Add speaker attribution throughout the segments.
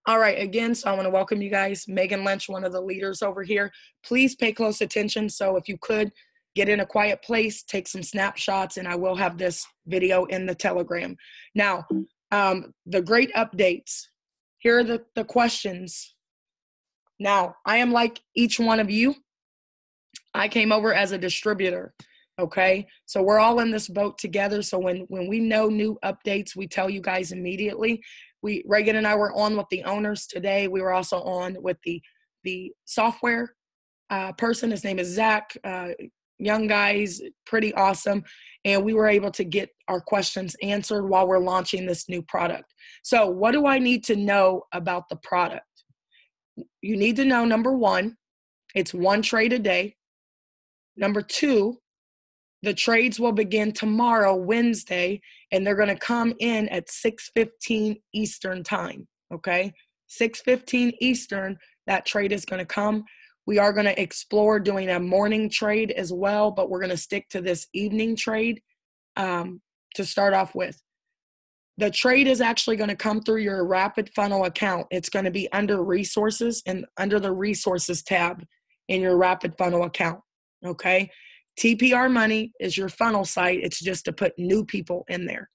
Speaker 1: All right, again, so I want to welcome you guys. Megan Lynch, one of the leaders over here. Please pay close attention. So if you could get in a quiet place, take some snapshots, and I will have this video in the Telegram. Now, the great updates. Here are the questions. Now, I am like each one of you. I came over as a distributor. Okay, so we're all in this boat together. So when we know new updates, we tell you guys immediately. Reagan and I were on with the owners today. We were also on with the software person. His name is Zach. Young guys, pretty awesome. And we were able to get our questions answered while we're launching this new product. So what do I need to know about the product? You need to know, number one, it's one trade a day. Number two, the trades will begin tomorrow, Wednesday, and they're going to come in at 6:15 Eastern time, okay? 6:15 Eastern, that trade is going to come. We are going to explore doing a morning trade as well, but we're going to stick to this evening trade to start off with. The trade is actually going to come through your Rapid Funnel account. It's going to be under Resources and under the Resources tab in your Rapid Funnel account, okay? TPR Money is your funnel site. It's just to put new people in there.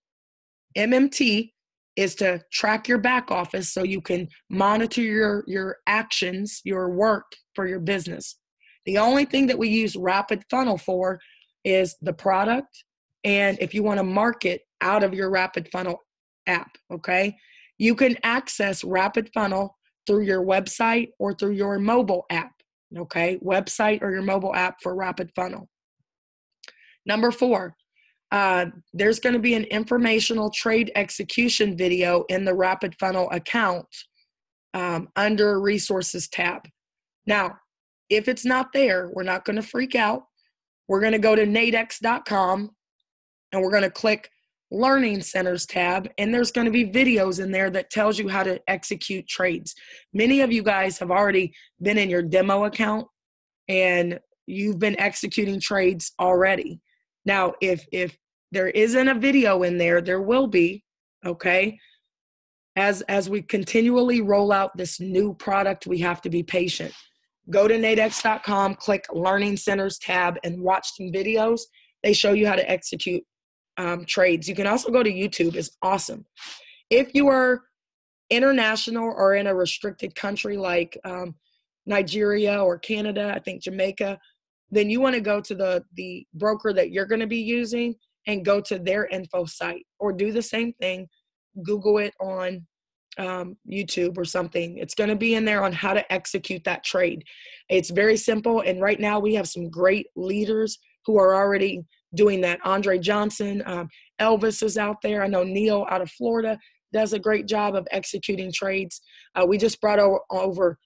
Speaker 1: MMT is to track your back office so you can monitor your actions, your work for your business. The only thing that we use Rapid Funnel for is the product, and if you want to market out of your Rapid Funnel app, okay? You can access Rapid Funnel through your website or through your mobile app, okay? Website or your mobile app for Rapid Funnel. Number four, there's going to be an informational trade execution video in the Rapid Funnel account under Resources tab. Now, if it's not there, we're not going to freak out. We're going to go to nadex.com and we're going to click Learning Centers tab, and there's going to be videos in there that tells you how to execute trades. Many of you guys have already been in your demo account and you've been executing trades already. Now, if there isn't a video in there, there will be, okay? As we continually roll out this new product, we have to be patient. Go to nadex.com, click Learning Centers tab, and watch some videos. They show you how to execute trades. You can also go to YouTube. It's awesome. If you are international or in a restricted country like Nigeria or Canada, I think Jamaica, then you want to go to the broker that you're going to be using and go to their info site, or do the same thing. Google it on YouTube or something. It's going to be in there on how to execute that trade. It's very simple. And right now we have some great leaders who are already doing that. Andre Johnson, Elvis is out there. I know Neil out of Florida does a great job of executing trades. We just brought over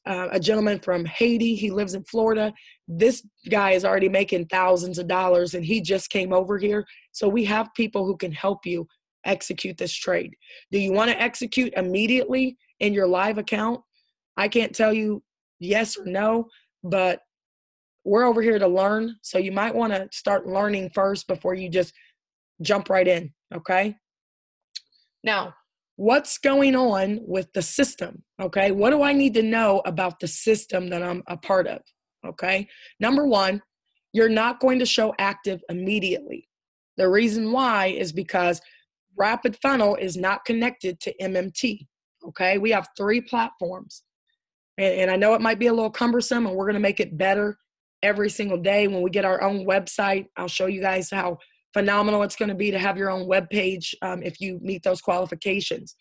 Speaker 1: a gentleman from Haiti. He lives in Florida. This guy is already making thousands of dollars, and he just came over here. So we have people who can help you execute this trade. Do you want to execute immediately in your live account? I can't tell you yes or no, but we're over here to learn. So you might want to start learning first before you just jump right in, okay? Now, what's going on with the system, okay? What do I need to know about the system that I'm a part of, okay? Number one, you're not going to show active immediately. The reason why is because Rapid Funnel is not connected to MMT, okay? We have 3 platforms, and I know it might be a little cumbersome, and we're going to make it better every single day. When we get our own website, I'll show you guys how phenomenal it's going to be to have your own web page if you meet those qualifications.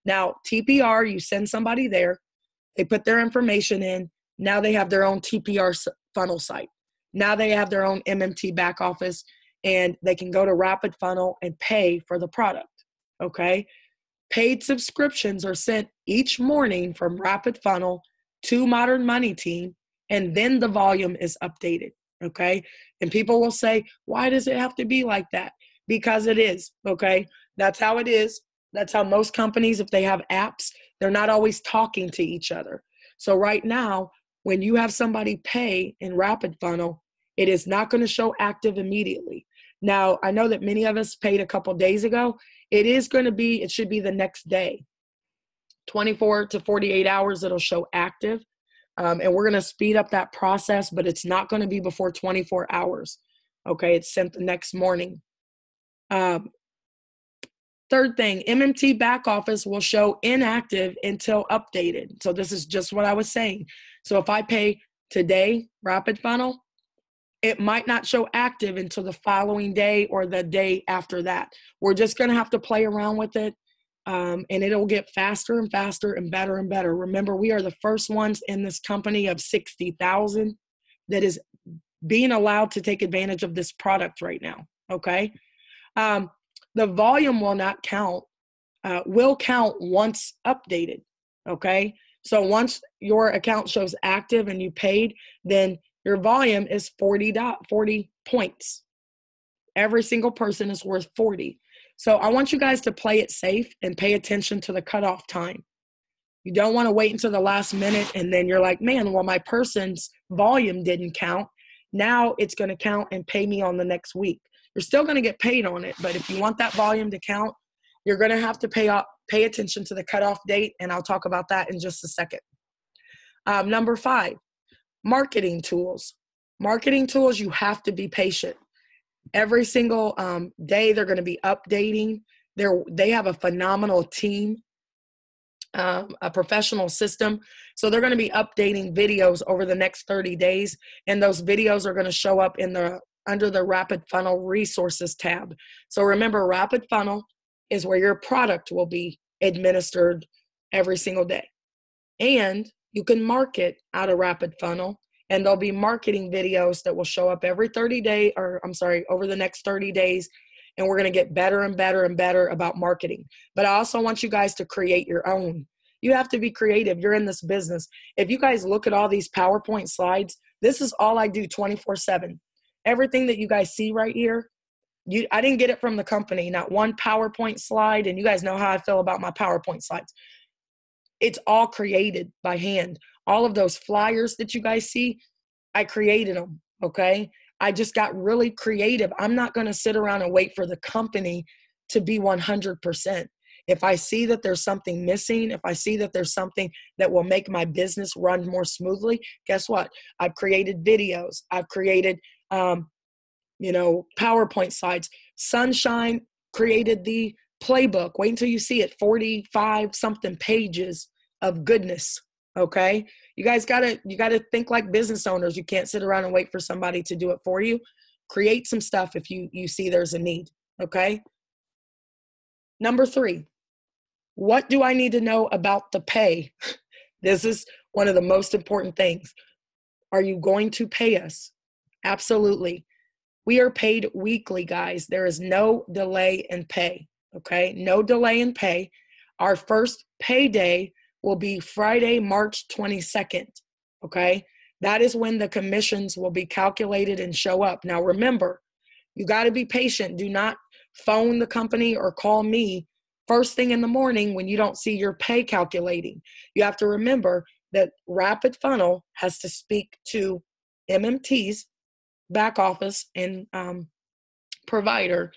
Speaker 1: Now, TPR, you send somebody there, they put their information in, now they have their own TPR funnel site. Now they have their own MMT back office, and they can go to Rapid Funnel and pay for the product, okay? Paid subscriptions are sent each morning from Rapid Funnel to Modern Money Team, and then the volume is updated, okay? And people will say, why does it have to be like that? Because it is, okay? That's how it is. That's how most companies, if they have apps, they're not always talking to each other. So right now, when you have somebody pay in Rapid Funnel, it is not going to show active immediately. Now, I know that many of us paid a couple days ago. It should be the next day. 24 to 48 hours, it'll show active. And we're going to speed up that process, but it's not going to be before 24 hours. Okay, it's sent the next morning. Third thing, MMT back office will show inactive until updated. So this is just what I was saying. So if I pay today, Rapid Funnel, it might not show active until the following day or the day after that. We're just going to have to play around with it, and it'll get faster and faster and better and better. Remember, we are the first ones in this company of 60,000 that is being allowed to take advantage of this product right now, okay? The volume will not count, will count once updated, okay? So once your account shows active and you paid, then your volume is 40 points. Every single person is worth 40. So I want you guys to play it safe and pay attention to the cutoff time. You don't want to wait until the last minute and then you're like, man, well, my person's volume didn't count. Now it's going to count and pay me on the next week. You're still going to get paid on it, but if you want that volume to count, you're going to have to pay attention to the cutoff date, and I'll talk about that in just a second. Number 5, marketing tools. Marketing tools, you have to be patient. Every single day they're going to be updating. They have a phenomenal team, a professional system. So they're going to be updating videos over the next 30 days, and those videos are going to show up under the Rapid Funnel Resources tab. So remember, Rapid Funnel is where your product will be administered every single day. And you can market out of Rapid Funnel, and there'll be marketing videos that will show up over the next 30 days. And we're going to get better and better and better about marketing. But I also want you guys to create your own. You have to be creative. You're in this business. If you guys look at all these PowerPoint slides, this is all I do 24/7. Everything that you guys see right here, I didn't get it from the company, not one PowerPoint slide, and you guys know how I feel about my PowerPoint slides. It's all created by hand. All of those flyers that you guys see, I created them, okay? I just got really creative. I'm not going to sit around and wait for the company to be 100%. If I see that there's something missing, if I see that there's something that will make my business run more smoothly, guess what? I've created videos. I've created PowerPoint slides. Sunshine created the playbook. Wait until you see it, 45 something pages of goodness. Okay. You guys gotta think like business owners. You can't sit around and wait for somebody to do it for you. Create some stuff if you see there's a need. Okay. Number 3, what do I need to know about the pay? This is one of the most important things. Are you going to pay us? Absolutely. We are paid weekly, guys. There is no delay in pay, okay? No delay in pay. Our first payday will be Friday, March 22nd, okay? That is when the commissions will be calculated and show up. Now, remember, you got to be patient. Do not phone the company or call me first thing in the morning when you don't see your pay calculating. You have to remember that Rapid Funnel has to speak to MMT's back office and provider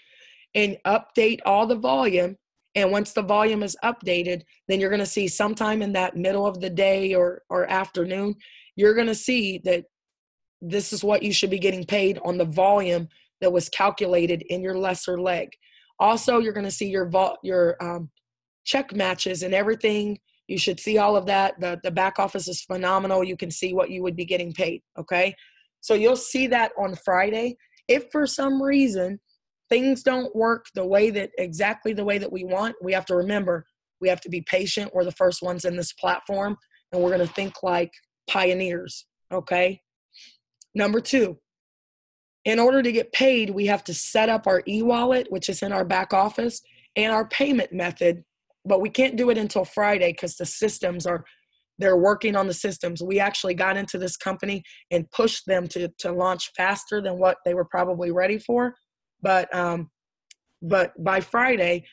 Speaker 1: and update all the volume. And once the volume is updated, then you're going to see sometime in that middle of the day or afternoon, you're going to see that this is what you should be getting paid on the volume that was calculated in your lesser leg. Also, you're going to see your check matches and everything. You should see all of that. The back office is phenomenal. You can see what you would be getting paid, okay? So you'll see that on Friday. If for some reason things don't work exactly the way that we want, we have to remember, we have to be patient. We're the first ones in this platform, and we're going to think like pioneers, okay? Number 2, in order to get paid, we have to set up our e-wallet, which is in our back office, and our payment method, but we can't do it until Friday because the systems they're working on the systems. We actually got into this company and pushed them to launch faster than what they were probably ready for. But by Friday,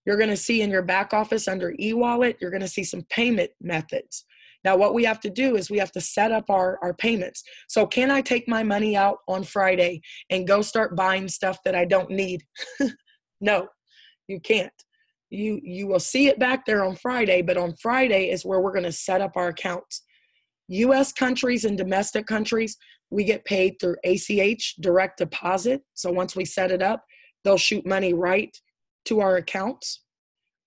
Speaker 1: you're going to see in your back office under e-wallet, you're going to see some payment methods. Now, what we have to do is we have to set up our payments. So can I take my money out on Friday and go start buying stuff that I don't need? No, you can't. You will see it back there on Friday, but on Friday is where we're going to set up our accounts. U.S. countries and domestic countries, we get paid through ACH, direct deposit. So once we set it up, they'll shoot money right to our accounts.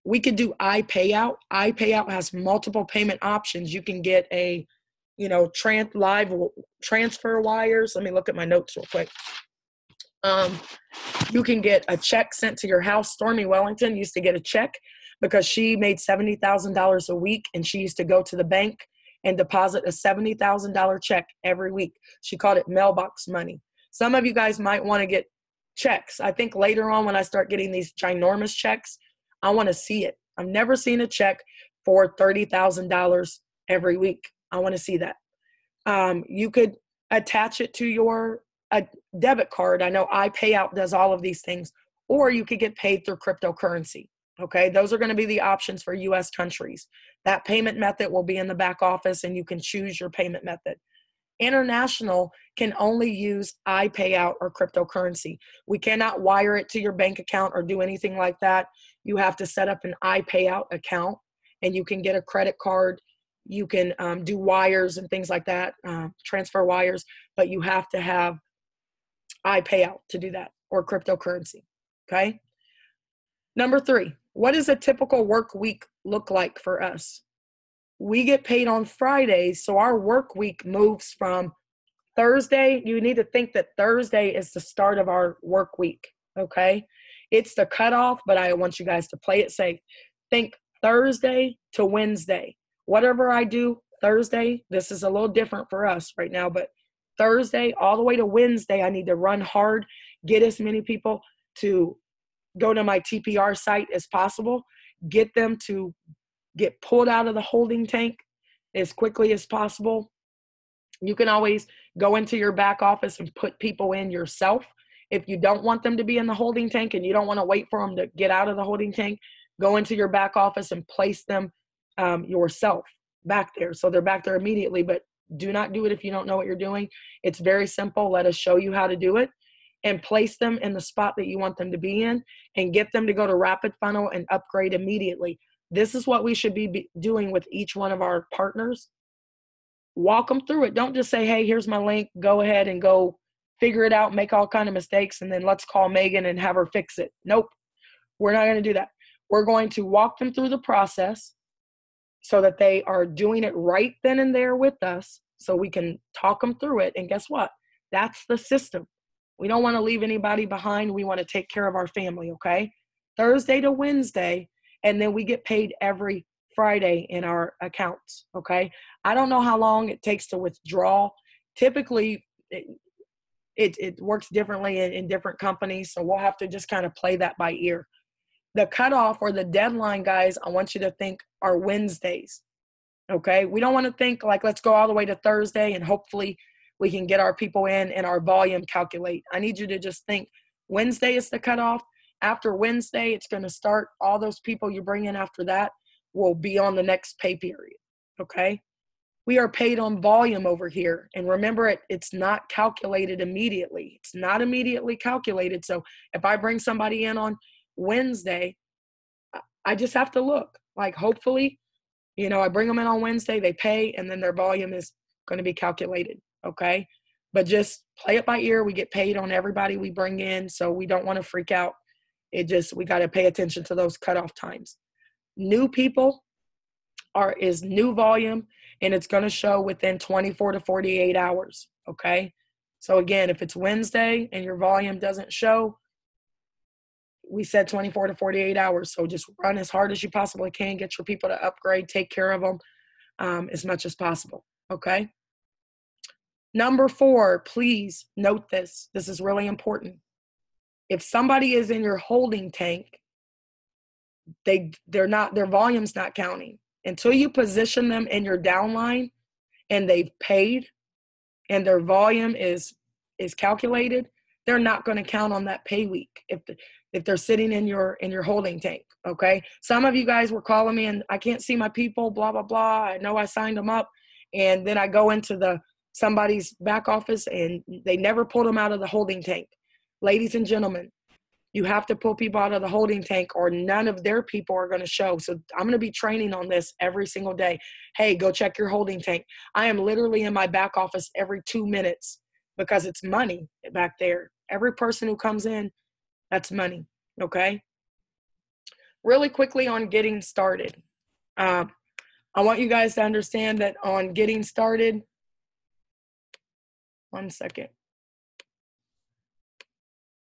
Speaker 1: We could do iPayout. iPayout has multiple payment options. You can get a, live transfer wires. Let me look at my notes real quick. You can get a check sent to your house. Stormy Wellington used to get a check because she made $70,000 a week, and she used to go to the bank and deposit a $70,000 check every week. She called it mailbox money. Some of you guys might want to get checks. I think later on when I start getting these ginormous checks, I want to see it. I've never seen a check for $30,000 every week. I want to see that. You could attach it to your debit card. I know iPayout does all of these things, or you could get paid through cryptocurrency. Okay, those are going to be the options for U.S. countries. That payment method will be in the back office, and you can choose your payment method. International can only use iPayout or cryptocurrency. We cannot wire it to your bank account or do anything like that. You have to set up an iPayout account, and you can get a credit card. You can do wires and things like that, transfer wires, but you have to have iPayout to do that, or cryptocurrency. Okay. Number 3, what does a typical work week look like for us? We get paid on Fridays, so our work week moves from Thursday. You need to think that Thursday is the start of our work week, okay? It's the cutoff, but I want you guys to play it safe. Think Thursday to Wednesday. Whatever I do Thursday, this is a little different for us right now, but Thursday all the way to Wednesday, I need to run hard, get as many people to go to my TPR site as possible, get them to get pulled out of the holding tank as quickly as possible. You can always go into your back office and put people in yourself. If you don't want them to be in the holding tank and you don't want to wait for them to get out of the holding tank, go into your back office and place them yourself back there. So they're back there immediately, but do not do it if you don't know what you're doing. It's very simple. Let us show you how to do it, and place them in the spot that you want them to be in, and get them to go to Rapid Funnel and upgrade immediately. This is what we should be doing with each one of our partners. Walk them through it. Don't just say, hey, here's my link. Go ahead and go figure it out, make all kind of mistakes, and then let's call Megan and have her fix it. Nope, we're not going to do that. We're going to walk them through the process so that they are doing it right then and there with us, so we can talk them through it. And guess what? That's the system. We don't want to leave anybody behind. We want to take care of our family, okay? Thursday to Wednesday, and then we get paid every Friday in our accounts, okay? I don't know how long it takes to withdraw. Typically, it works differently in different companies, so we'll have to just kind of play that by ear. The cutoff or the deadline, guys, I want you to think are Wednesdays, okay? We don't want to think like, let's go all the way to Thursday and hopefully we can get our people in and our volume calculate. I need you to just think Wednesday is the cutoff. After Wednesday, it's going to start. All those people you bring in after that will be on the next pay period, okay? We are paid on volume over here. And remember, it's not calculated immediately. It's not immediately calculated. So if I bring somebody in on Wednesday, I just have to look. Like, hopefully, I bring them in on Wednesday, they pay, and then their volume is going to be calculated, okay? But just play it by ear. We get paid on everybody we bring in, so we don't want to freak out. We got to pay attention to those cutoff times. New people is new volume, and it's going to show within 24 to 48 hours, okay? So again, if it's Wednesday and your volume doesn't show, we said 24 to 48 hours. So just run as hard as you possibly can, get your people to upgrade, take care of them as much as possible, okay? Number 4, please note this. This is really important. If somebody is in your holding tank, their volume's not counting. Until you position them in your downline and they've paid and their volume is calculated, they're not going to count on that pay week if they're sitting in your holding tank, okay? Some of you guys were calling me and I can't see my people, blah, blah, blah. I know I signed them up. And then I go into somebody's back office and they never pulled them out of the holding tank. Ladies and gentlemen, You have to pull people out of the holding tank or none of their people are going to show. So I'm going to be training on this every single day. Hey, go check your holding tank. I am literally in my back office every 2 minutes because it's money back there. Every person who comes in, that's money. Okay. Really quickly on getting started. I want you guys to understand that on getting started, 1 second.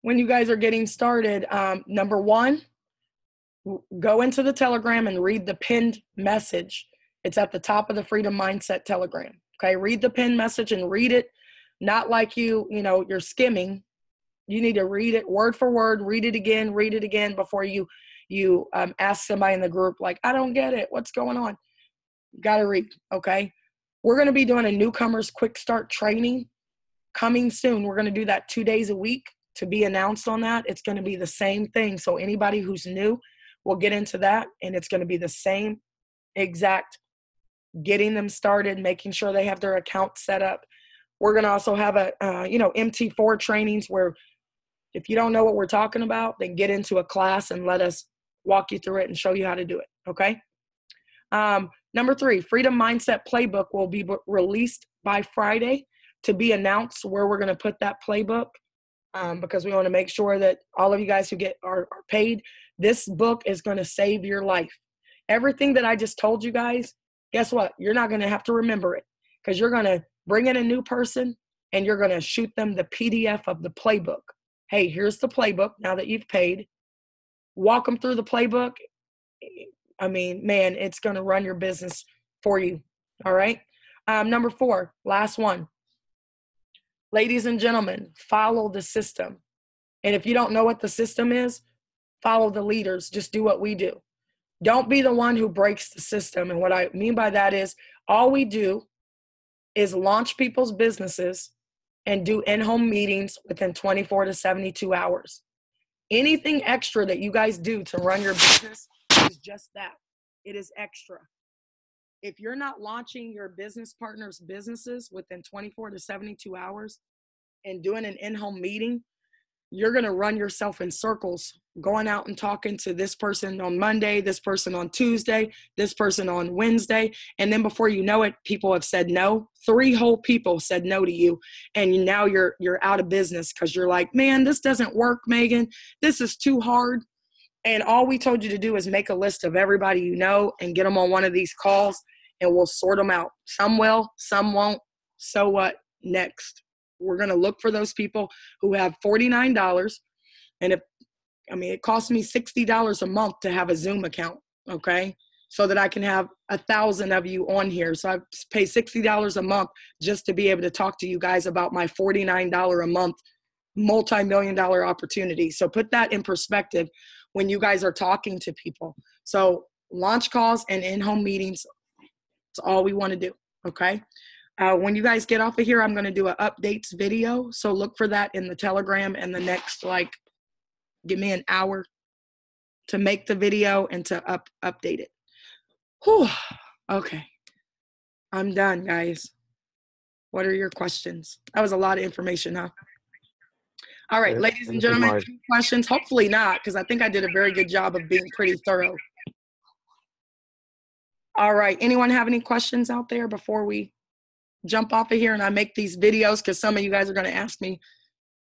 Speaker 1: When you guys are getting started, number one, go into the Telegram and read the pinned message. It's at the top of the Freedom Mindset Telegram. Okay, read the pinned message and read it, not like you're skimming. You need to read it word for word, read it again before you ask somebody in the group, like, I don't get it. What's going on? You got to read, okay? We're going to be doing a newcomers quick start training coming soon. We're going to do that 2 days a week. To be announced on that, it's going to be the same thing. So anybody who's new will get into that, and it's going to be the same exact getting them started, making sure they have their account set up. We're going to also have a MT4 trainings where if you don't know what we're talking about, then get into a class and let us walk you through it and show you how to do it. Okay. Number 3, Freedom Mindset Playbook will be released by Friday, to be announced where we're going to put that playbook. Because we want to make sure that all of you guys who are paid, this book is going to save your life. Everything that I just told you guys, guess what? You're not going to have to remember it, because you're going to bring in a new person and you're going to shoot them the PDF of the playbook. Hey, here's the playbook now that you've paid. Walk them through the playbook. I mean, man, it's going to run your business for you. All right. Number 4, last one. Ladies and gentlemen, follow the system. And if you don't know what the system is, follow the leaders. Just do what we do. Don't be the one who breaks the system. And what I mean by that is all we do is launch people's businesses and do in-home meetings within 24 to 72 hours. Anything extra that you guys do to run your business is just that. It is extra. If you're not launching your business partners' businesses within 24 to 72 hours and doing an in-home meeting, you're going to run yourself in circles, going out and talking to this person on Monday, this person on Tuesday, this person on Wednesday. And then before you know it, people have said no. 3 whole people said no to you. And now you're out of business because you're like, man, this doesn't work, Megan. This is too hard. And all we told you to do is make a list of everybody you know and get them on one of these calls, and we'll sort them out. Some will, some won't. So what? Next. We're going to look for those people who have $49. And it costs me $60 a month to have a Zoom account, okay? So that I can have 1,000 of you on here. So I pay $60 a month just to be able to talk to you guys about my $49 a month multi-million-dollar opportunity. So put that in perspective when you guys are talking to people. So launch calls and in-home meetings, it's all we want to do, okay? When you guys get off of here, I'm going to do an updates video. So look for that in the Telegram in the next, give me an hour to make the video and to update it. Whew. Okay. I'm done, guys. What are your questions? That was a lot of information, huh? All right, ladies and gentlemen, any questions? Hopefully not, because I think I did a very good job of being pretty thorough. All right, anyone have any questions out there before we jump off of here and I make these videos, because some of you guys are going to ask me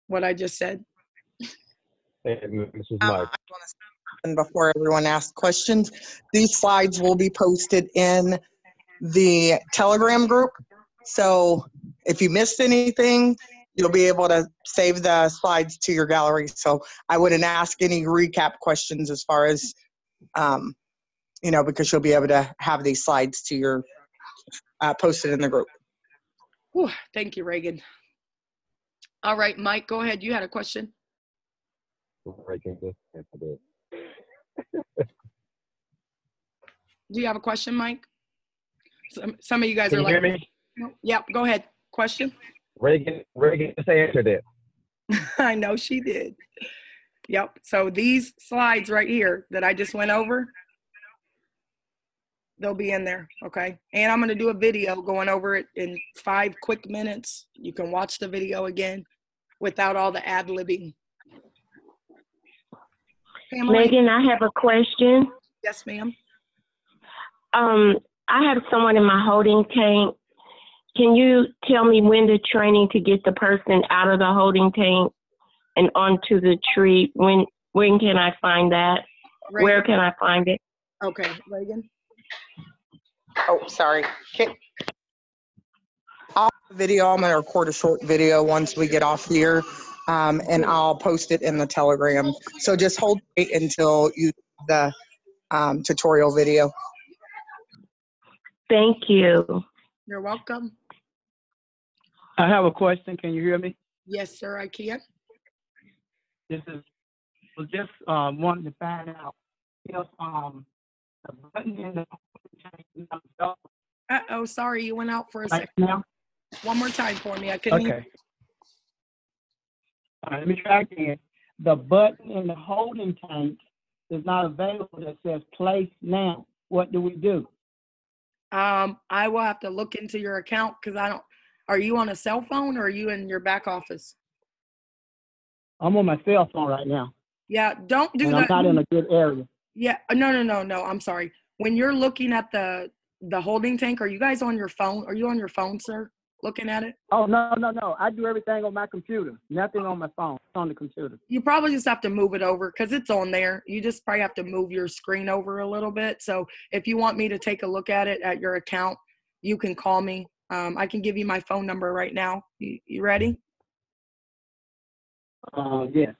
Speaker 1: what I just said?
Speaker 2: Hey, Mrs. Mike.
Speaker 3: And before everyone asks questions, these slides will be posted in the Telegram group. So if you missed anything, you'll be able to save the slides to your gallery. So I wouldn't ask any recap questions as far as, because you'll be able to have these slides to your posted in the group.
Speaker 1: Whew, thank you, Reagan. All right, Mike, go ahead. You had a question. Do you have a question, Mike? Some of you guys
Speaker 2: Can
Speaker 1: are
Speaker 2: you
Speaker 1: like,
Speaker 2: hear me?
Speaker 1: Yep, go ahead. Question?
Speaker 2: Reagan just answered it.
Speaker 1: I know she did. Yep. So these slides right here that I just went over, they'll be in there, okay? And I'm going to do a video going over it in 5 quick minutes. You can watch the video again without all the ad-libbing. Pamela?
Speaker 4: Megan, I have a question.
Speaker 1: Yes, ma'am.
Speaker 4: I have someone in my holding tank. Can you tell me when the training to get the person out of the holding tank and onto the tree? When can I find that?
Speaker 1: Reagan.
Speaker 4: Where can I find it?
Speaker 1: Okay, Reagan.
Speaker 3: Oh, sorry. I'll video. I'm going to record a short video once we get off here, and I'll post it in the Telegram. So just hold tight until you the tutorial video.
Speaker 4: Thank you.
Speaker 1: You're welcome.
Speaker 5: I have a question. Can you hear me?
Speaker 1: Yes, sir, I can.
Speaker 5: This is was just wanting to find out if the button in the
Speaker 1: Uh-oh, sorry, you went out for a
Speaker 5: right
Speaker 1: second.
Speaker 5: now.
Speaker 1: One more time for me. I couldn't hear.
Speaker 5: Okay. All right, let me try again. The button in the holding tank is not available that says place now. What do we do?
Speaker 1: I will have to look into your account because I don't. Are you on a cell phone or are you in your back office?
Speaker 5: I'm on my cell phone right now.
Speaker 1: Yeah, don't do
Speaker 5: and
Speaker 1: that.
Speaker 5: I'm not in a good area.
Speaker 1: Yeah, no. I'm sorry. When you're looking at the holding tank, are you guys on your phone? Are you on your phone, sir? Looking at it?
Speaker 5: Oh, no. I do everything on my computer. Nothing on my phone. It's on the computer.
Speaker 1: You probably just have to move it over because it's on there. You just probably have to move your screen over a little bit. So if you want me to take a look at it at your account, you can call me. I can give you my phone number right now. You ready?
Speaker 5: Yeah.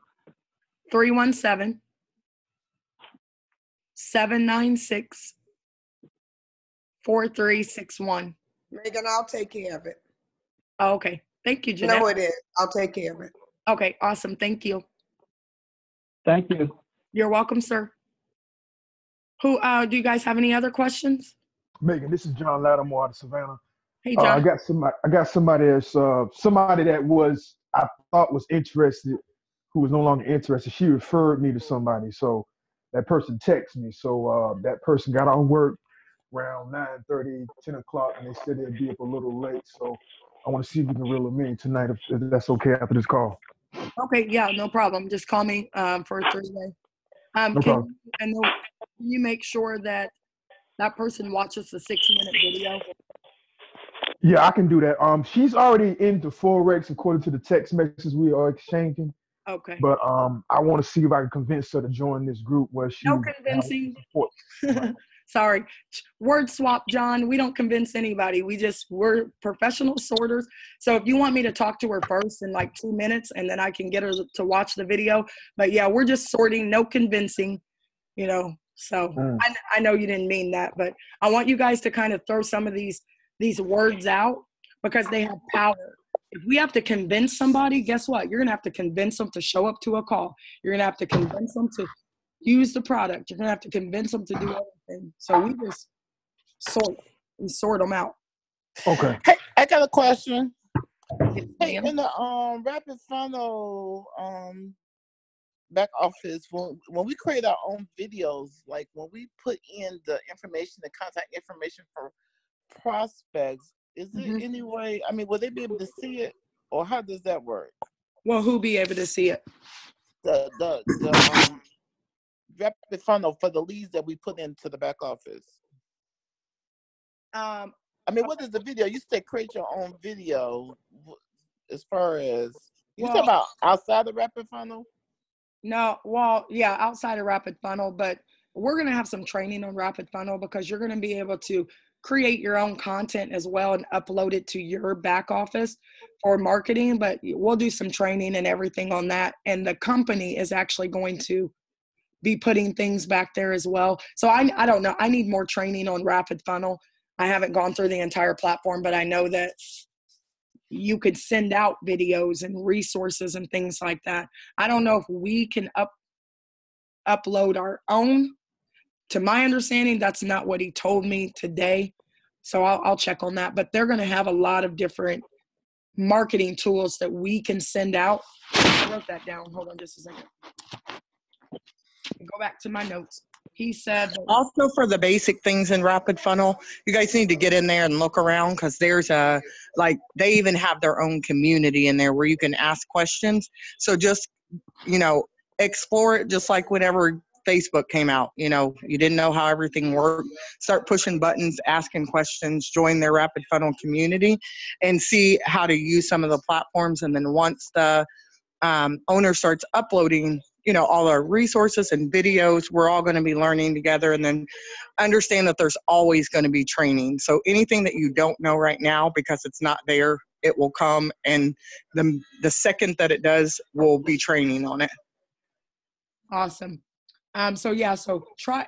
Speaker 1: 317 796 4361.
Speaker 3: Megan, I'll take care of it.
Speaker 1: Oh, okay. Thank you, Jeanette.
Speaker 3: No, it is. I'll take care of it.
Speaker 1: Okay, awesome. Thank you.
Speaker 5: Thank you.
Speaker 1: You're welcome, sir. Who do you guys have any other questions?
Speaker 6: Megan, this is John Lattimore out of Savannah.
Speaker 1: Hey, John.
Speaker 6: I got somebody that's somebody that was I thought was interested, who was no longer interested. She referred me to somebody, so that person texted me. So that person got on work around 9:30, 10 o'clock, and they said they'd be up a little late. So I want to see if we can reel them in tonight, if that's okay after this call.
Speaker 1: Okay, yeah, no problem. Just call me for Thursday.
Speaker 6: No problem.
Speaker 1: Can you make sure that that person watches the 6-minute video?
Speaker 6: Yeah, I can do that. She's already into Forex according to the text messages we are exchanging.
Speaker 1: Okay.
Speaker 6: But I want to see if I can convince her to join this group where she
Speaker 1: No convincing.
Speaker 6: Right.
Speaker 1: Sorry. Word swap, John. We don't convince anybody. We're professional sorters. So if you want me to talk to her first in like 2 minutes and then I can get her to watch the video. But yeah, we're just sorting, no convincing, So I know you didn't mean that, but I want you guys to kind of throw some of these words out because they have power. If we have to convince somebody, guess what? You're going to have to convince them to show up to a call. You're going to have to convince them to use the product. You're going to have to convince them to do everything. So we just sort them out.
Speaker 6: Okay.
Speaker 7: Hey, I got a question.
Speaker 1: Yes,
Speaker 7: Hey,
Speaker 1: ma'am.
Speaker 7: in the rapid funnel back office, when we create our own videos, like when we put in the information, the contact information for prospects, is there any way, will they be able to see it, or how does that work?
Speaker 1: Well, who'll be able to see it?
Speaker 7: The rapid funnel for the leads that we put into the back office. What is the video? You said create your own video. As far as you talking about outside the rapid funnel?
Speaker 1: No, well, yeah, outside of rapid funnel, but we're going to have some training on rapid funnel because you're going to be able to create your own content as well and upload it to your back office for marketing. But we'll do some training and everything on that. And the company is actually going to be putting things back there as well. So I don't know. I need more training on rapid funnel. I haven't gone through the entire platform, but I know that you could send out videos and resources and things like that. I don't know if we can upload our own. To my understanding, that's not what he told me today. So I'll check on that. But they're going to have a lot of different marketing tools that we can send out. I wrote that down. Hold on just a second. Go back to my notes. He said
Speaker 3: Also, for the basic things in rapid funnel, you guys need to get in there and look around, because there's they even have their own community in there where you can ask questions. So just explore it just like whenever Facebook came out. You know, you didn't know how everything worked. Start pushing buttons, asking questions, join their rapid funnel community, and see how to use some of the platforms. And then once the owner starts uploading, you know, all our resources and videos, we're all going to be learning together. And then understand that there's always going to be training. So anything that you don't know right now, because it's not there, it will come. And the second that it does, we'll be training on it.
Speaker 1: Awesome. So try,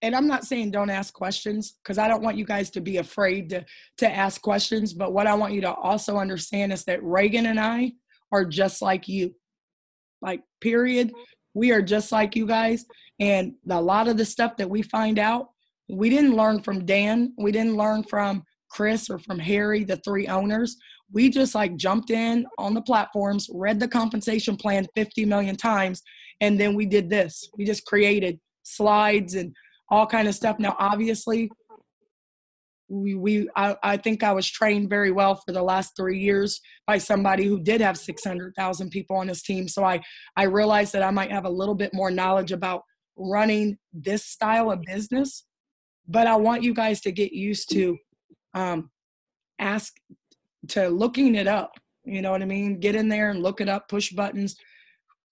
Speaker 1: and I'm not saying don't ask questions, because I don't want you guys to be afraid to ask questions. But what I want you to also understand is that Reagan and I are just like you. Like, period. We are just like you guys. And a lot of the stuff that we find out, we didn't learn from Dan. We didn't learn from Chris or from Harry, the 3 owners. We just like jumped in on the platforms, read the compensation plan 50 million times, and then we did this. We just created slides and all kind of stuff. Now, obviously, I think I was trained very well for the last 3 years by somebody who did have 600,000 people on his team. So I realized that I might have a little bit more knowledge about running this style of business, but I want you guys to get used to looking it up. You know what I mean? Get in there and look it up, push buttons,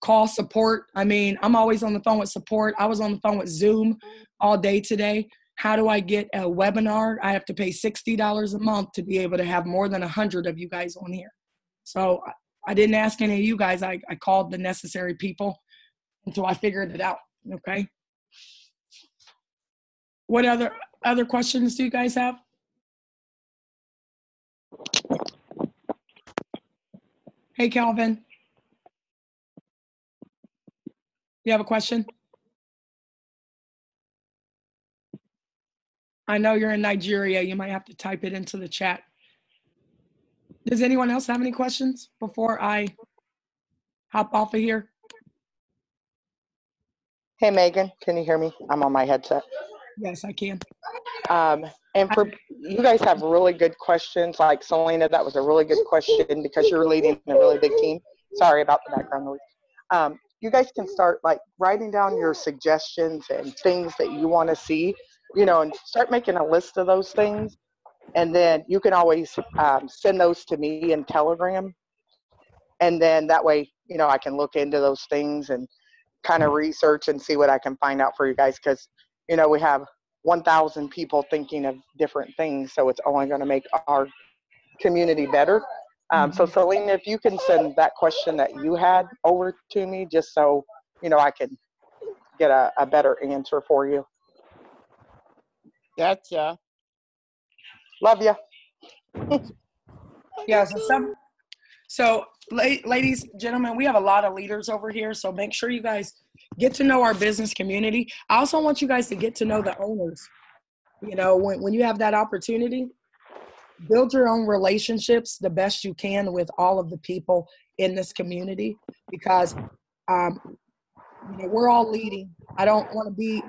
Speaker 1: call support. I mean, I'm always on the phone with support. I was on the phone with Zoom all day today. How do I get a webinar? I have to pay $60 a month to be able to have more than 100 of you guys on here. So I didn't ask any of you guys. I called the necessary people until I figured it out. Okay. What other questions do you guys have? Hey, Calvin. You have a question? I know you're in Nigeria. You might have to type it into the chat. Does anyone else have any questions before I hop off of here?
Speaker 3: Hey, Megan, can you hear me? I'm on my headset.
Speaker 1: Yes, I can.
Speaker 3: And for you guys have really good questions. Like Selena, that was a really good question because you're leading a really big team. Sorry about the background noise. You guys can start like writing down your suggestions and things that you want to see, you know, and start making a list of those things. And then you can always send those to me in Telegram. And then that way, you know, I can look into those things and kind of research and see what I can find out for you guys. Because, you know, we have 1,000 people thinking of different things. So it's only going to make our community better. So Selena, if you can send that question that you had over to me, just so, you know, I can get a better answer for you.
Speaker 7: Gotcha.
Speaker 3: Love you.
Speaker 1: Yeah, so ladies, gentlemen, we have a lot of leaders over here. So make sure you guys get to know our business community. I also want you guys to get to know the owners. You know, when you have that opportunity, build your own relationships the best you can with all of the people in this community, because you know, we're all leading. I don't want to be,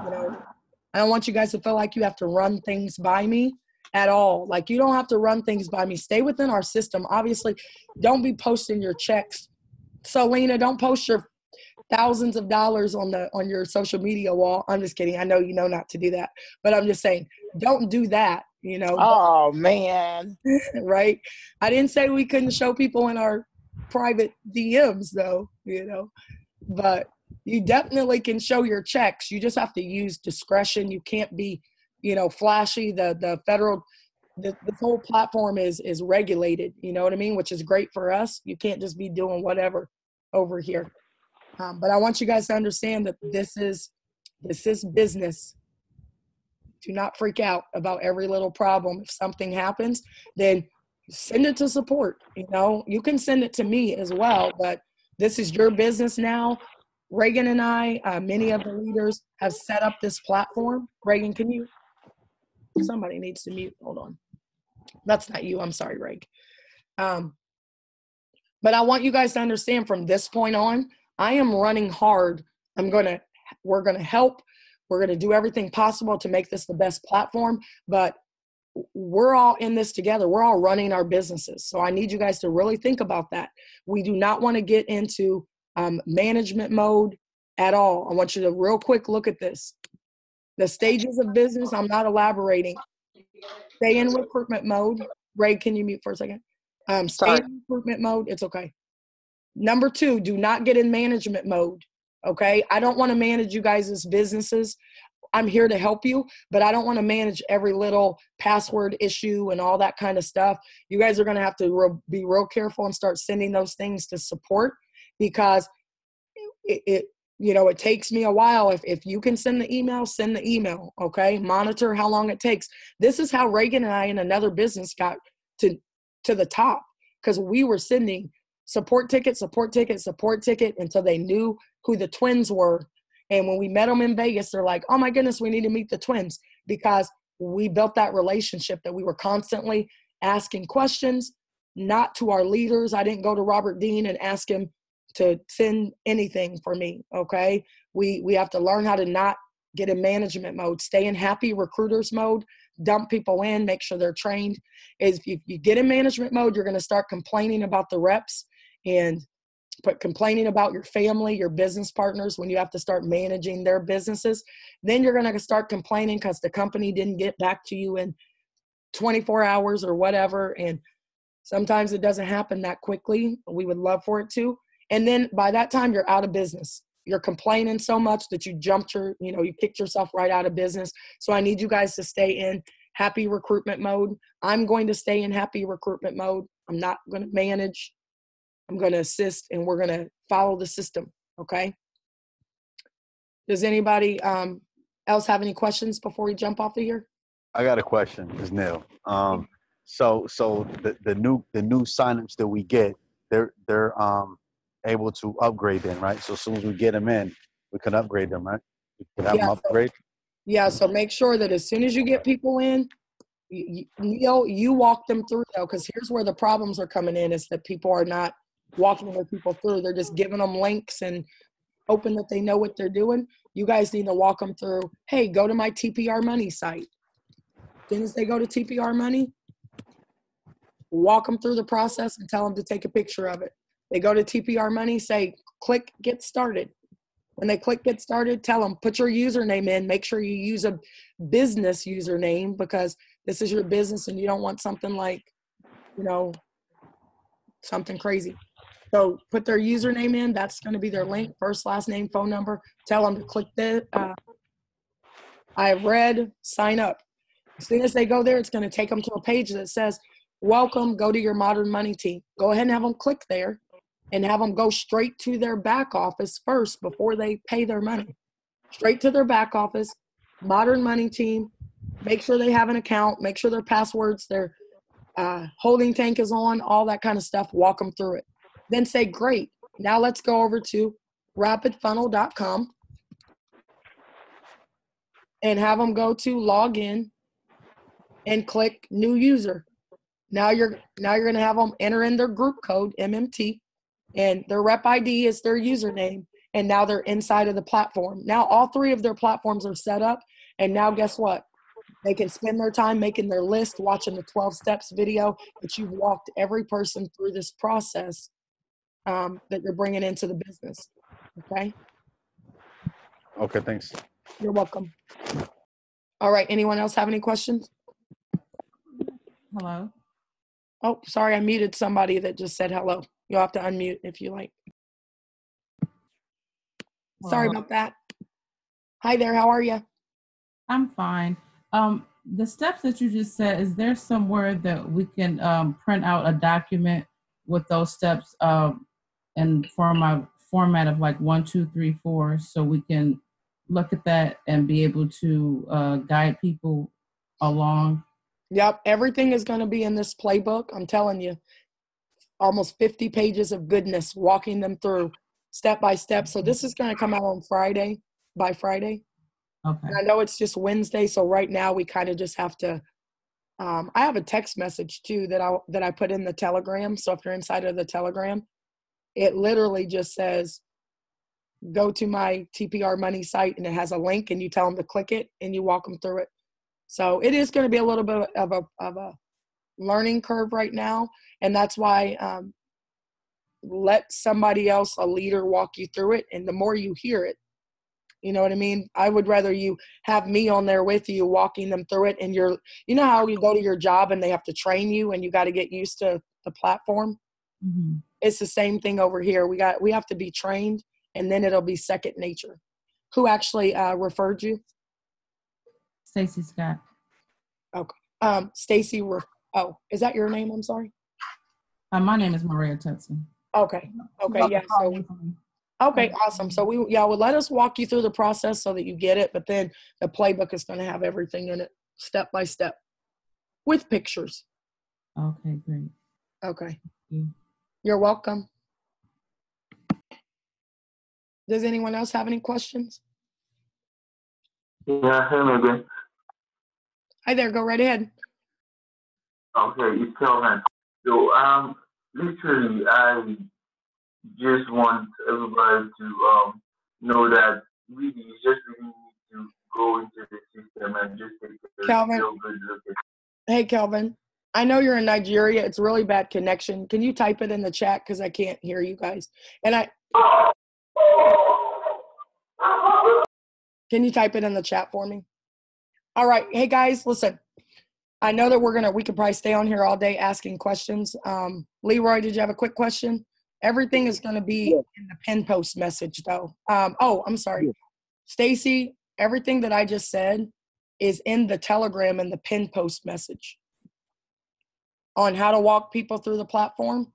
Speaker 1: you know, I don't want you guys to feel like you have to run things by me at all. Like, you don't have to run things by me. Stay within our system. Obviously, don't be posting your checks. Selena, don't post your thousands of dollars on your social media wall. I'm just kidding. I know you know not to do that, but I'm just saying, don't do that, you know.
Speaker 7: Oh, man.
Speaker 1: Right? I didn't say we couldn't show people in our private DMs though, you know, but you definitely can show your checks. You just have to use discretion. You can't be, you know, flashy. The federal, this whole platform is regulated, you know what I mean? Which is great for us. You can't just be doing whatever over here. But I want you guys to understand that this is business. Do not freak out about every little problem. If something happens, then send it to support. You know, you can send it to me as well, but this is your business now. Reagan and I, many of the leaders have set up this platform. Reagan, somebody needs to mute. Hold on. That's not you. I'm sorry, Reg. But I want you guys to understand from this point on, I am running hard. We're going to help. We're going to do everything possible to make this the best platform, but we're all in this together. We're all running our businesses. So I need you guys to really think about that. We do not want to get into management mode at all. I want you to real quick look at this. The stages of business, I'm not elaborating. Stay in recruitment mode. Ray, can you mute for a second? Stay
Speaker 3: Sorry.
Speaker 1: in recruitment mode. It's okay. Number 2, do not get in management mode. Okay. I don't want to manage you guys' businesses. I'm here to help you, but I don't want to manage every little password issue and all that kind of stuff. You guys are going to have to be real careful and start sending those things to support, because it takes me a while. If you can send the email, send the email. Okay. Monitor how long it takes. This is how Reagan and I in another business got to the top, because we were sending support ticket until they knew who the twins were. And when we met them in Vegas, they're like, oh my goodness, we need to meet the twins, because we built that relationship that we were constantly asking questions, not to our leaders. I didn't go to Robert Dean and ask him to send anything for me. Okay. We have to learn how to not get in management mode, stay in happy recruiters mode, dump people in, make sure they're trained. If you get in management mode, you're going to start complaining about the reps and complaining about your family, your business partners, when you have to start managing their businesses. Then you're going to start complaining because the company didn't get back to you in 24 hours or whatever. And sometimes it doesn't happen that quickly. We would love for it to. And then by that time, you're out of business. You're complaining so much that you you kicked yourself right out of business. So I need you guys to stay in happy recruitment mode. I'm going to stay in happy recruitment mode. I'm not going to manage. I'm going to assist, and we're going to follow the system. Okay. Does anybody else have any questions before we jump off of here?
Speaker 8: I got a question, Ms. Neil. So the new signups that we get, they're able to upgrade them, right? So as soon as we get them in, we can upgrade them, right? We can have them upgrade.
Speaker 1: So make sure that as soon as you get people in, you walk them through, though, because here's where the problems are coming in, is that people are not walking their people through. They're just giving them links and hoping that they know what they're doing. You guys need to walk them through, hey, go to my TPR Money site. As soon as they go to TPR Money, walk them through the process and tell them to take a picture of it. They go to TPR Money, say, click Get Started. When they click Get Started, tell them, put your username in. Make sure you use a business username, because this is your business and you don't want something like, something crazy. So put their username in. That's going to be their link, first, last name, phone number. Tell them to click I've read, sign up. As soon as they go there, it's going to take them to a page that says, welcome, go to your Modern Money team. Go ahead and have them click there and have them go straight to their back office first before they pay their money. Straight to their back office, Modern Money team. Make sure they have an account. Make sure their passwords, their holding tank is on, all that kind of stuff. Walk them through it. Then say, great. Now let's go over to rapidfunnel.com and have them go to log in and click new user. Now you're going to have them enter in their group code, MMT, and their rep ID is their username. And now they're inside of the platform. Now all 3 of their platforms are set up. And now guess what? They can spend their time making their list, watching the 12 steps video, but you've walked every person through this process that you're bringing into the business. Okay.
Speaker 8: Okay, thanks.
Speaker 1: You're welcome. All right. Anyone else have any questions?
Speaker 9: Hello.
Speaker 1: Oh, sorry. I muted somebody that just said hello. You'll have to unmute if you like.
Speaker 9: Hello.
Speaker 1: Sorry about that. Hi there. How are you? I'm
Speaker 9: fine. The steps that you just said, is there somewhere that we can print out a document with those steps in format of like 1, 2, 3, 4, so we can look at that and be able to guide people along?
Speaker 1: Yep. Everything is going to be in this playbook. I'm telling you, almost 50 pages of goodness, walking them through step by step. So this is going to come out on Friday, by Friday.
Speaker 9: Okay.
Speaker 1: And I know it's just Wednesday. So right now we kind of just have to, I have a text message too that I put in the Telegram. So if you're inside of the Telegram, it literally just says, go to my TPR Money site, and it has a link, and you tell them to click it and you walk them through it. So it is going to be a little bit of a learning curve right now. And that's why, let somebody else, a leader, walk you through it. And the more you hear it, you know what I mean? I would rather you have me on there with you, walking them through it. And you know how you go to your job and they have to train you and you got to get used to the platform?
Speaker 9: Mm-hmm.
Speaker 1: It's the same thing over here. We have to be trained, and then it'll be second nature. Who actually referred you?
Speaker 9: Stacy Scott.
Speaker 1: Okay. Stacy, is that your name? I'm sorry.
Speaker 9: My name is Maria Tutson.
Speaker 1: Okay. Okay. Yeah. So, okay. Awesome. So well, let us walk you through the process so that you get it. But then the playbook is going to have everything in it, step by step, with pictures.
Speaker 9: Okay, great.
Speaker 1: Okay.
Speaker 9: You.
Speaker 1: You're welcome. Does anyone else have any questions?
Speaker 10: Yeah, hey Megan.
Speaker 1: Hi there. Go right ahead.
Speaker 10: Okay, it's Kelvin. So literally I just want everybody to know that really you just really need to go into the system and just take a
Speaker 1: Calvin.
Speaker 10: real good look at it.
Speaker 1: Hey, Kelvin. I know you're in Nigeria. It's really bad connection. Can you type it in the chat? Because I can't hear you guys. Can you type it in the chat for me? All right. Hey, guys, listen. I know that we could probably stay on here all day asking questions. Leroy, did you have a quick question? Everything is going to be in the pin post message, though. I'm sorry. Stacy, everything that I just said is in the Telegram and the pin post message on how to walk people through the platform.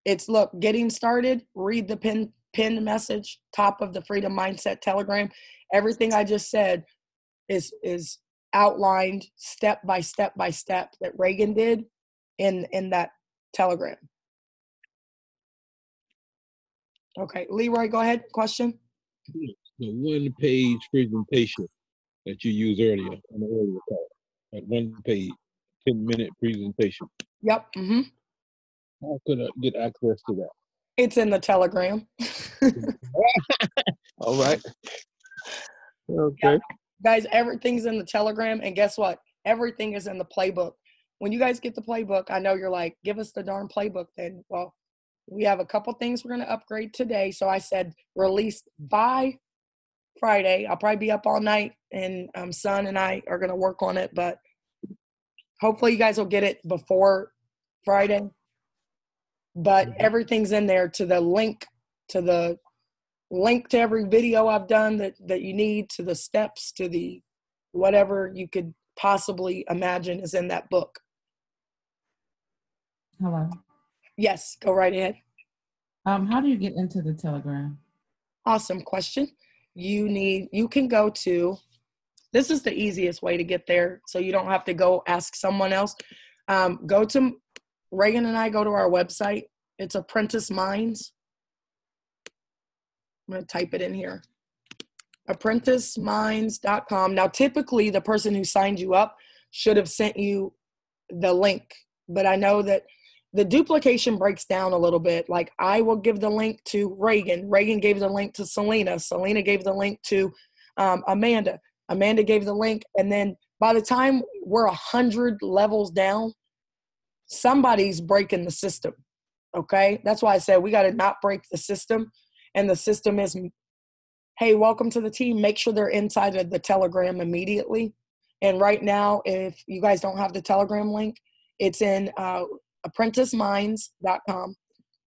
Speaker 1: It's, look, getting started, read the pin message, top of the Freedom Mindset Telegram. Everything I just said is outlined step by step that Reagan did in that Telegram. Okay, Leroy, go ahead. Question?
Speaker 11: The one-page presentation that you used earlier on the earlier call. That one page, 10-minute presentation.
Speaker 1: Yep. Mm-hmm.
Speaker 11: How could I get access to that?
Speaker 1: It's in the Telegram.
Speaker 11: All right. Okay.
Speaker 1: Yeah. Guys, everything's in the Telegram, and guess what? Everything is in the playbook. When you guys get the playbook, I know you're like, give us the darn playbook then. Well, we have a couple things we're going to upgrade today. So I said released by Friday. I'll probably be up all night, and Son and I are going to work on it, but hopefully you guys will get it before Friday. But everything's in there to the link to every video I've done that you need, to the steps, to the whatever you could possibly imagine is in that book.
Speaker 9: Hello.
Speaker 1: Yes, go right ahead.
Speaker 9: How do you get into the Telegram?
Speaker 1: Awesome question. You can go to, this is the easiest way to get there, so you don't have to go ask someone else. Go to, Reagan and I go to our website. It's Apprentice Minds. I'm going to type it in here. ApprenticeMinds.com. Now, typically, the person who signed you up should have sent you the link, but I know that the duplication breaks down a little bit. Like, I will give the link to Reagan. Reagan gave the link to Selena. Selena gave the link to Amanda. Amanda gave the link. And then by the time we're 100 levels down, somebody's breaking the system. Okay? That's why I said we got to not break the system. And the system is, hey, welcome to the team. Make sure they're inside of the Telegram immediately. And right now, if you guys don't have the Telegram link, it's in ApprenticeMinds.com.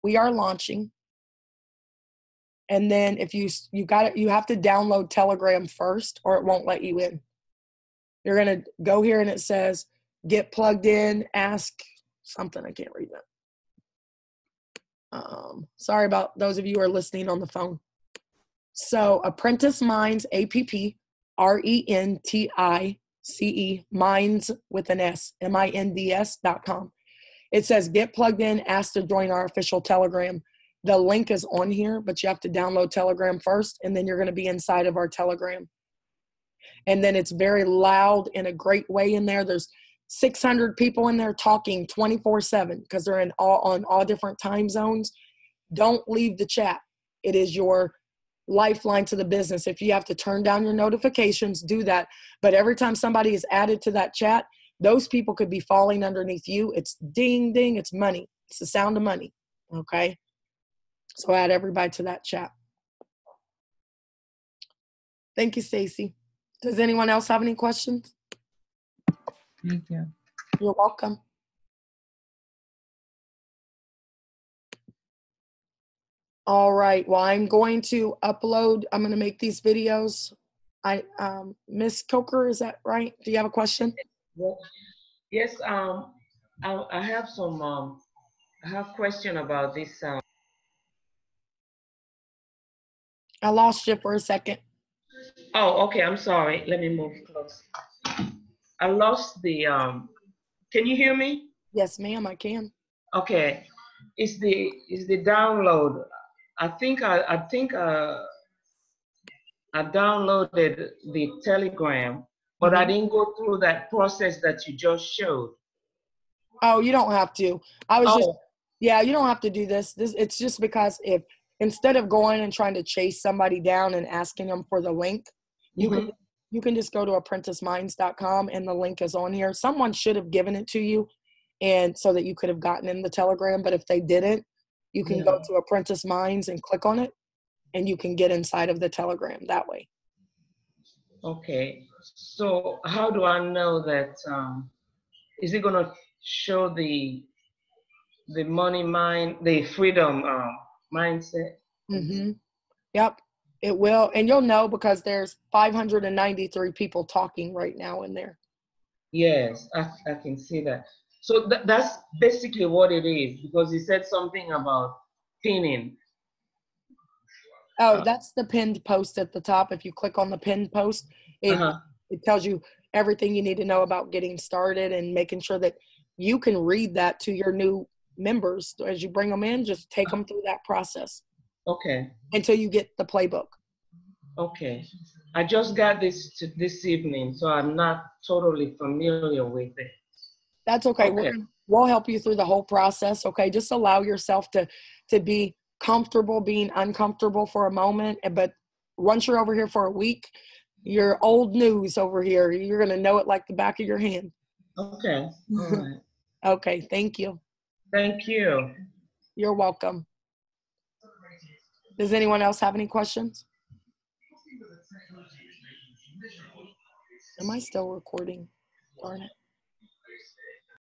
Speaker 1: We are launching. And then if you have to download Telegram first, or it won't let you in. You're going to go here and it says, get plugged in, ask something. I can't read that. Sorry about those of you who are listening on the phone. So Apprentice Minds, APPRENTICE, Minds with an S, MINDS.com. It says, get plugged in, ask to join our official Telegram. The link is on here, but you have to download Telegram first, and then you're going to be inside of our Telegram. And then it's very loud in a great way in there. There's 600 people in there talking 24/7 because they're on all different time zones. Don't leave the chat. It is your lifeline to the business. If you have to turn down your notifications, do that. But every time somebody is added to that chat, those people could be falling underneath you. It's ding, ding. It's money. It's the sound of money. Okay. So add everybody to that chat. Thank you, Stacy. Does anyone else have any questions?
Speaker 9: Thank you.
Speaker 1: You're welcome. All right, well, I'm going to upload, I'm going to make these videos. Miss Coker, is that right? Do you have a question?
Speaker 12: Yes, I have some, I have question about this.
Speaker 1: I lost you for a second.
Speaker 12: Oh, okay, I'm sorry. Let me move close. I lost the, can you hear me?
Speaker 1: Yes, ma'am, I can.
Speaker 12: Okay, it's the download. I downloaded the Telegram, but I didn't go through that process that you just showed.
Speaker 1: Oh, you don't have to. I was just,
Speaker 12: Oh,
Speaker 1: yeah, you don't have to do this. It's just because if instead of going and trying to chase somebody down and asking them for the link, you can just go to apprenticeminds.com and the link is on here. Someone should have given it to you, and so that you could have gotten in the Telegram. But if they didn't, you can go to Apprentice Minds and click on it, and you can get inside of the Telegram that way.
Speaker 12: okay. So how do I know that? Is it gonna show the money mind, the freedom mindset?
Speaker 1: Yep, it will, and you'll know because there's 593 people talking right now in there.
Speaker 12: Yes, I can see that. So that's basically what it is, because he said something about pinning.
Speaker 1: Oh, that's the pinned post at the top. If you click on the pinned post, it tells you everything you need to know about getting started and making sure that you can read that to your new members as you bring them in. Just take them through that process.
Speaker 12: Okay.
Speaker 1: Until you get the playbook.
Speaker 12: Okay. I just got this this evening, so I'm not totally familiar with it.
Speaker 1: That's okay.
Speaker 12: Okay.
Speaker 1: We'll help you through the whole process. Okay. Just allow yourself to be comfortable being uncomfortable for a moment. But once you're over here for a week, you're old news over here. You're going to know it like the back of your hand.
Speaker 12: Okay. All right.
Speaker 1: Okay. Thank you.
Speaker 12: Thank you.
Speaker 1: You're welcome. Does anyone else have any questions? Am I still recording? Darn it.